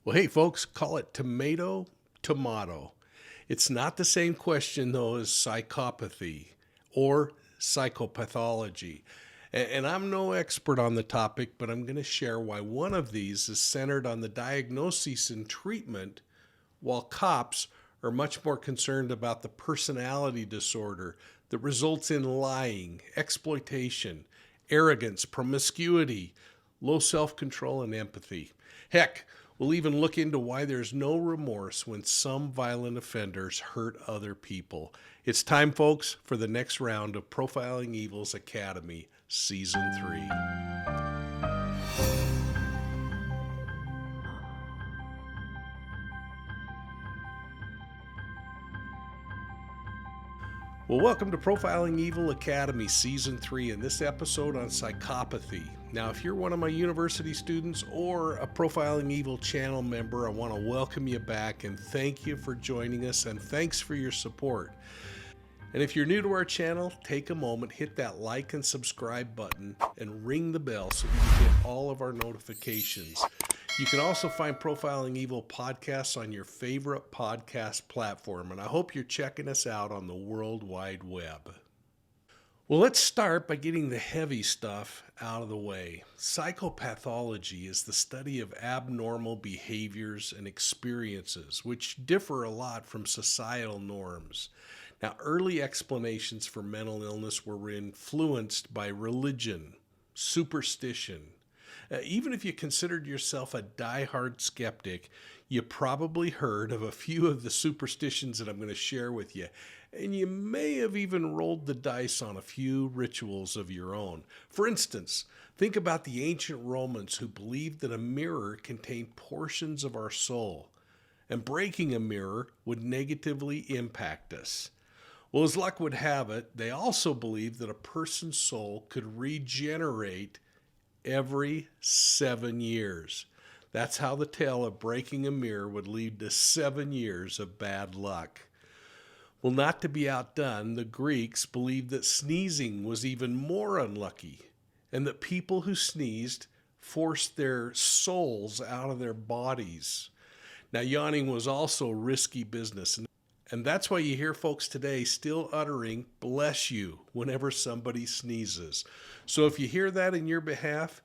Well, hey, folks, call it tomato, tomato. It's not the same question, though, as psychopathy or psychopathology. And I'm no expert on the topic, but I'm going to share why one of these is centered on the diagnosis and treatment, while cops are much more concerned about the personality disorder that results in lying, exploitation, arrogance, promiscuity, low self control, and empathy. Heck, we'll even look into why there's no remorse when some violent offenders hurt other people. It's time, folks, for the next round of Profiling Evil's Academy, Season 3. Well, welcome to Profiling Evil Academy Season 3 and this episode on psychopathy. Now, if you're one of my university students or a Profiling Evil channel member, I want to welcome you back and thank you for joining us, and thanks for your support. And if you're new to our channel, take a moment, hit that like and subscribe button, and ring the bell so that you get all of our notifications. You can also find Profiling Evil podcasts on your favorite podcast platform, and I hope you're checking us out on the World Wide Web. Well, let's start by getting the heavy stuff out of the way. Psychopathology is the study of abnormal behaviors and experiences, which differ a lot from societal norms. Now, early explanations for mental illness were influenced by religion, superstition. Even if you considered yourself a die-hard skeptic, you probably heard of a few of the superstitions that I'm going to share with you. And you may have even rolled the dice on a few rituals of your own. For instance, think about the ancient Romans who believed that a mirror contained portions of our soul, and breaking a mirror would negatively impact us. Well, as luck would have it, they also believed that a person's soul could regenerate every 7 years. That's how the tale of breaking a mirror would lead to 7 years of bad luck. Well, not to be outdone, the Greeks believed that sneezing was even more unlucky, and that people who sneezed forced their souls out of their bodies. Now, yawning was also risky business, and that's why you hear folks today still uttering "bless you" whenever somebody sneezes. So if you hear that in your behalf,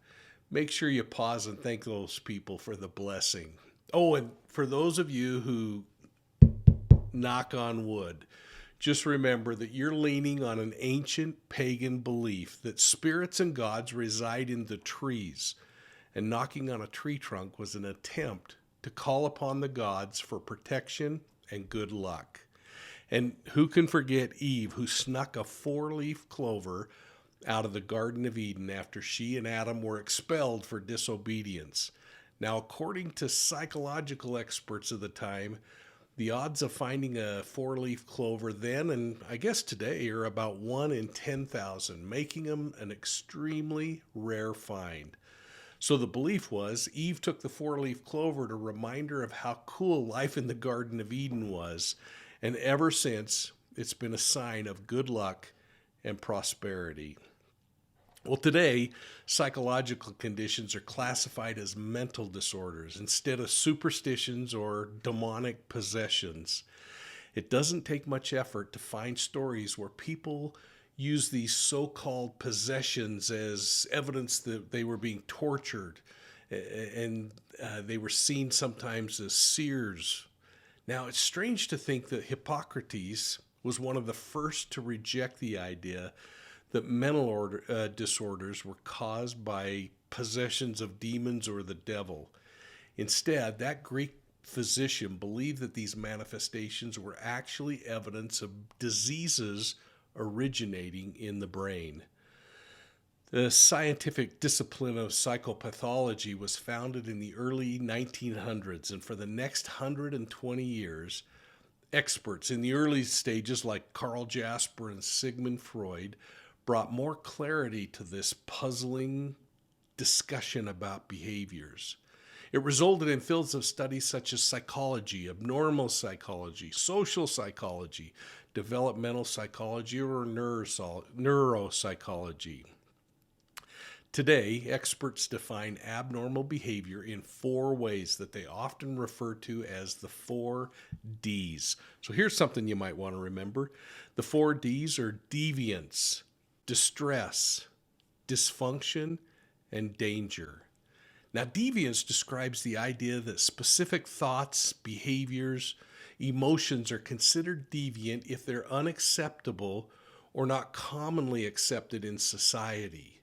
make sure you pause and thank those people for the blessing. Oh, and for those of you who knock on wood, just remember that you're leaning on an ancient pagan belief that spirits and gods reside in the trees, and knocking on a tree trunk was an attempt to call upon the gods for protection and good luck. And who can forget Eve, who snuck a 4-leaf clover out of the Garden of Eden after she and Adam were expelled for disobedience. Now, according to psychological experts of the time, the odds of finding a 4-leaf clover then, and I guess today, are about 1 in 10,000, making them an extremely rare find. So the belief was Eve took the 4-leaf clover to remind her of how cool life in the Garden of Eden was, and ever since, it's been a sign of good luck and prosperity. Well, today, psychological conditions are classified as mental disorders instead of superstitions or demonic possessions. It doesn't take much effort to find stories where people use these so-called possessions as evidence that they were being tortured, and they were seen sometimes as seers. Now, it's strange to think that Hippocrates was one of the first to reject the idea that mental disorders were caused by possessions of demons or the devil. Instead, that Greek physician believed that these manifestations were actually evidence of diseases originating in the brain. The scientific discipline of psychopathology was founded in the early 1900s, and for the next 120 years, experts in the early stages like Carl Jasper and Sigmund Freud brought more clarity to this puzzling discussion about behaviors. It resulted in fields of study such as psychology, abnormal psychology, social psychology, developmental psychology, or neuropsychology. Today, experts define abnormal behavior in 4 ways that they often refer to as the 4 Ds. So here's something you might want to remember. The 4 Ds are deviance, distress, dysfunction, and danger. Now, deviance describes the idea that specific thoughts, behaviors, emotions are considered deviant if they're unacceptable or not commonly accepted in society.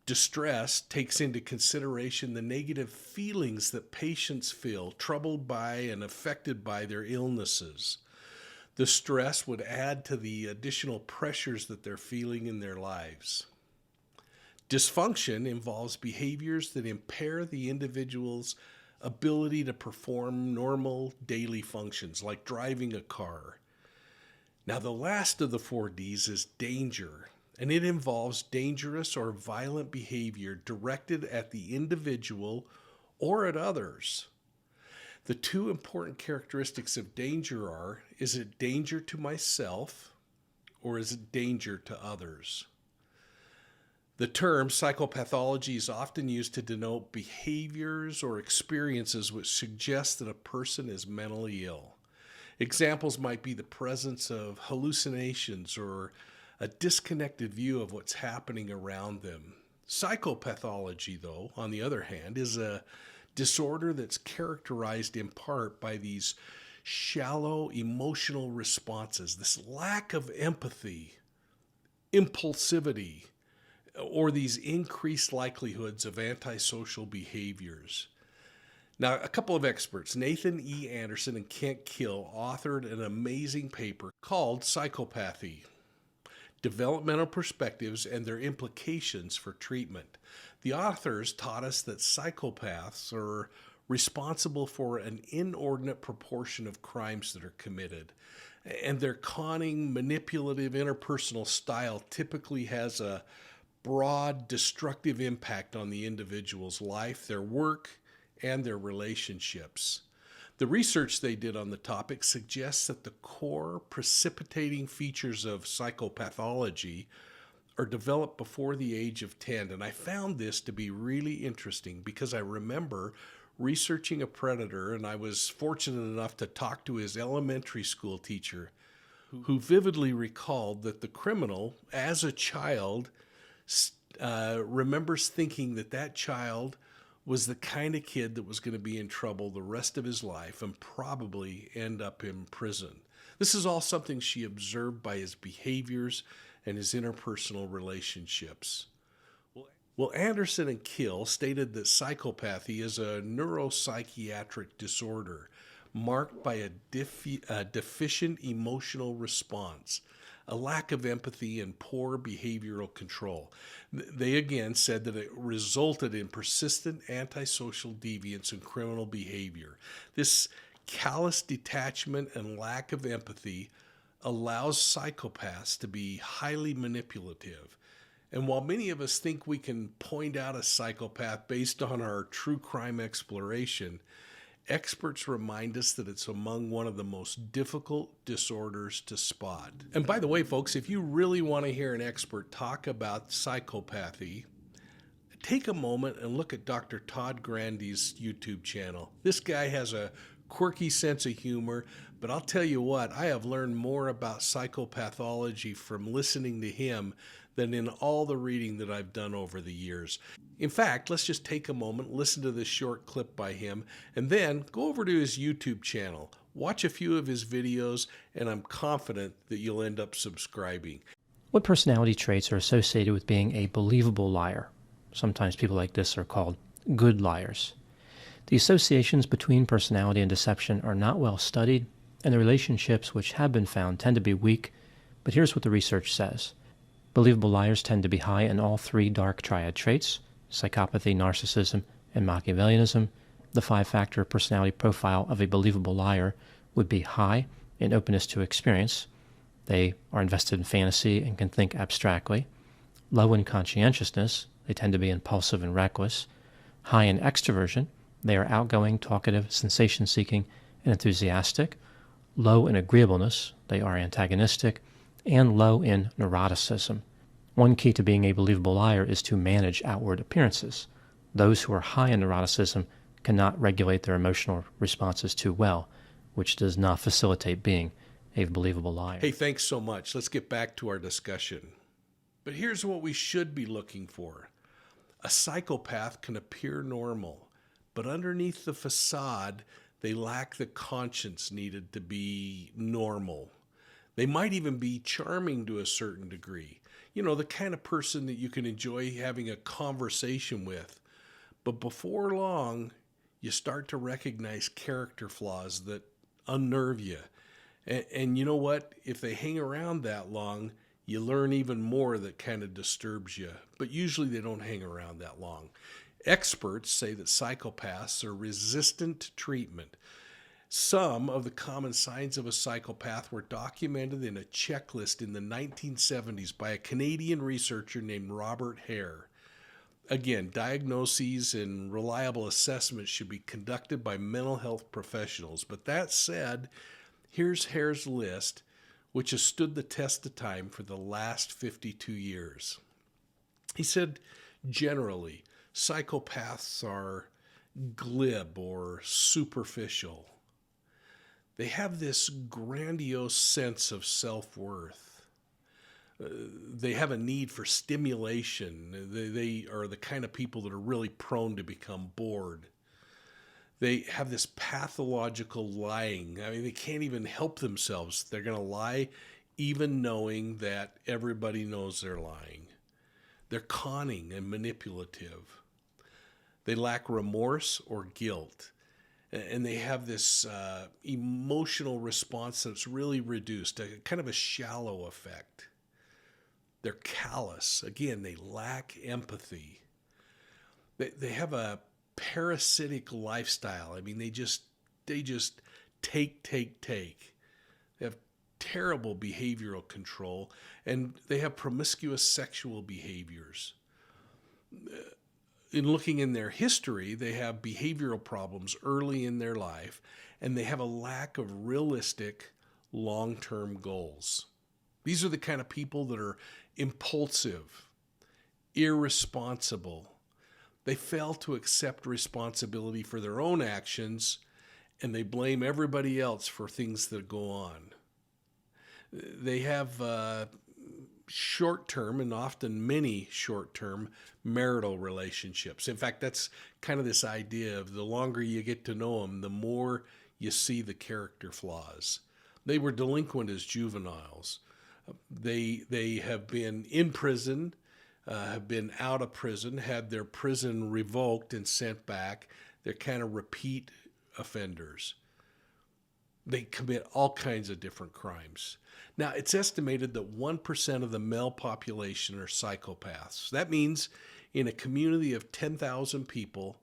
Distress takes into consideration the negative feelings that patients feel, troubled by and affected by their illnesses. The stress would add to the additional pressures that they're feeling in their lives. Dysfunction involves behaviors that impair the individual's ability to perform normal daily functions, like driving a car. Now, the last of the 4 Ds is danger, and it involves dangerous or violent behavior directed at the individual or at others. The 2 important characteristics of danger are, is it danger to myself or is it danger to others? The term psychopathology is often used to denote behaviors or experiences which suggest that a person is mentally ill. Examples might be the presence of hallucinations or a disconnected view of what's happening around them. Psychopathology, though, on the other hand, is a disorder that's characterized in part by these shallow emotional responses, this lack of empathy, impulsivity, or these increased likelihoods of antisocial behaviors. Now, a couple of experts, Nathan E. Anderson and Kent Kill, authored an amazing paper called Psychopathy: Developmental Perspectives and Their Implications for Treatment. The authors taught us that psychopaths are responsible for an inordinate proportion of crimes that are committed, and their conning, manipulative, interpersonal style typically has a broad, destructive impact on the individual's life, their work, and their relationships. The research they did on the topic suggests that the core precipitating features of psychopathology are developed before the age of 10. And I found this to be really interesting because I remember researching a predator, and I was fortunate enough to talk to his elementary school teacher, who vividly recalled that the criminal, as a child, remembers thinking that that child was the kind of kid that was going to be in trouble the rest of his life and probably end up in prison. This is all something she observed by his behaviors and his interpersonal relationships. Well, Anderson and Kill stated that psychopathy is a neuropsychiatric disorder marked by a deficient emotional response, a lack of empathy, and poor behavioral control. They again said that it resulted in persistent antisocial deviance and criminal behavior. This callous detachment and lack of empathy allows psychopaths to be highly manipulative. And while many of us think we can point out a psychopath based on our true crime exploration, experts remind us that it's among one of the most difficult disorders to spot. And by the way, folks, if you really want to hear an expert talk about psychopathy, take a moment and look at Dr. Todd Grandy's YouTube channel. This guy has a quirky sense of humor, but I'll tell you what, I have learned more about psychopathology from listening to him than in all the reading that I've done over the years. In fact, let's just take a moment, listen to this short clip by him, and then go over to his YouTube channel, watch a few of his videos, and I'm confident that you'll end up subscribing. What personality traits are associated with being a believable liar? Sometimes people like this are called good liars. The associations between personality and deception are not well studied, and the relationships which have been found tend to be weak, but here's what the research says. Believable liars tend to be high in all 3 dark triad traits: psychopathy, narcissism, and Machiavellianism. The 5-factor personality profile of a believable liar would be high in openness to experience. They are invested in fantasy and can think abstractly. Low in conscientiousness. They tend to be impulsive and reckless. High in extroversion. They are outgoing, talkative, sensation-seeking, and enthusiastic. Low in agreeableness. They are antagonistic. And low in neuroticism. One key to being a believable liar is to manage outward appearances. Those who are high in neuroticism cannot regulate their emotional responses too well, which does not facilitate being a believable liar. Hey, thanks so much. Let's get back to our discussion. But here's what we should be looking for. A psychopath can appear normal, but underneath the facade, they lack the conscience needed to be normal. They might even be charming to a certain degree. You know, the kind of person that you can enjoy having a conversation with. But before long, you start to recognize character flaws that unnerve you. And you know what? If they hang around that long, you learn even more that kind of disturbs you. But usually they don't hang around that long. Experts say that psychopaths are resistant to treatment. Some of the common signs of a psychopath were documented in a checklist in the 1970s by a Canadian researcher named Robert Hare. Again, diagnoses and reliable assessments should be conducted by mental health professionals. But that said, here's Hare's list, which has stood the test of time for the last 52 years. He said, generally, psychopaths are glib or superficial. They have this grandiose sense of self-worth. They have a need for stimulation. They are the kind of people that are really prone to become bored. They have this pathological lying. I mean, they can't even help themselves. They're going to lie even knowing that everybody knows they're lying. They're conning and manipulative. They lack remorse or guilt. And they have this emotional response that's really reduced, a kind of a shallow effect. They're callous. Again, they lack empathy. They have a parasitic lifestyle. I mean, they just take. They have terrible behavioral control, and they have promiscuous sexual behaviors. In looking in their history, they have behavioral problems early in their life, and they have a lack of realistic long-term goals. These are the kind of people that are impulsive, irresponsible. They fail to accept responsibility for their own actions, and they blame everybody else for things that go on. They have short-term and often many short-term marital relationships. In fact, that's kind of this idea of the longer you get to know them, the more you see the character flaws. They were delinquent as juveniles. They have been in prison, have been out of prison, had their prison revoked and sent back. They're kind of repeat offenders. They commit all kinds of different crimes. Now, it's estimated that 1% of the male population are psychopaths. That means in a community of 10,000 people,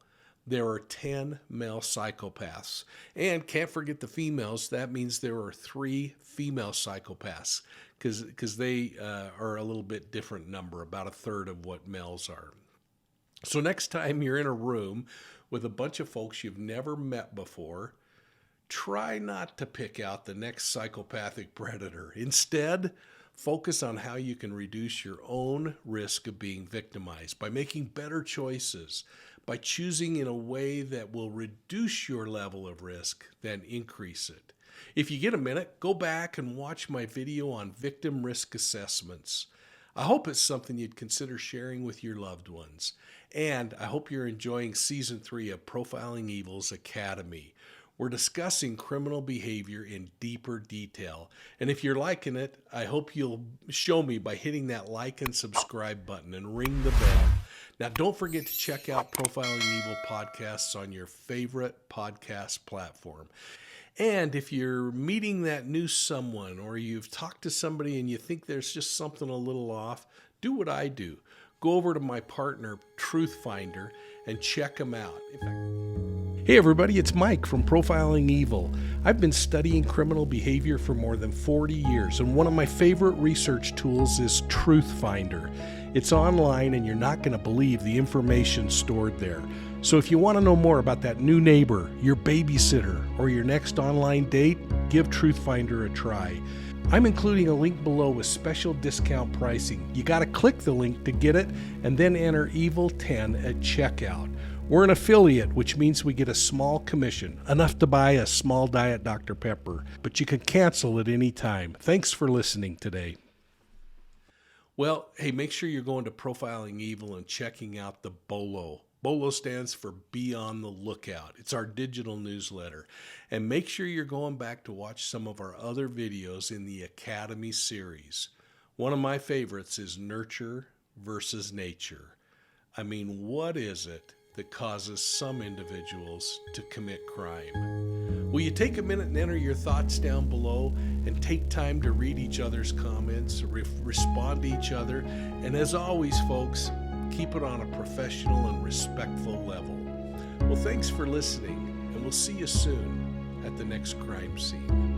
there are 10 male psychopaths. And can't forget the females. That means there are 3 female psychopaths because they are a little bit different number, about a third of what males are. So next time you're in a room with a bunch of folks you've never met before, try not to pick out the next psychopathic predator. Instead, focus on how you can reduce your own risk of being victimized by making better choices, by choosing in a way that will reduce your level of risk than increase it. If you get a minute, go back and watch my video on victim risk assessments. I hope it's something you'd consider sharing with your loved ones. And I hope you're enjoying Season 3 of Profiling Evil's Academy. We're discussing criminal behavior in deeper detail. And if you're liking it, I hope you'll show me by hitting that like and subscribe button and ring the bell. Now, don't forget to check out Profiling Evil podcasts on your favorite podcast platform. And if you're meeting that new someone or you've talked to somebody and you think there's just something a little off, do what I do. Go over to my partner, Truth Finder, and check them out. Hey everybody, it's Mike from Profiling Evil. I've been studying criminal behavior for more than 40 years, and one of my favorite research tools is Truth Finder. It's online, and you're not going to believe the information stored there. So if you want to know more about that new neighbor, your babysitter, or your next online date, give Truth Finder a try. I'm including a link below with special discount pricing. You got to click the link to get it and then enter EVIL10 at checkout. We're an affiliate, which means we get a small commission, enough to buy a small Diet Dr. Pepper, but you can cancel at any time. Thanks for listening today. Well, hey, make sure you're going to Profiling Evil and checking out the B.O.L.O. B.O.L.O stands for Be on the Lookout. It's our digital newsletter. And make sure you're going back to watch some of our other videos in the Academy series. One of my favorites is Nurture versus Nature. I mean, what is it that causes some individuals to commit crime? Will you take a minute and enter your thoughts down below and take time to read each other's comments, respond to each other, and as always, folks, keep it on a professional and respectful level. Well, thanks for listening, and we'll see you soon at the next crime scene.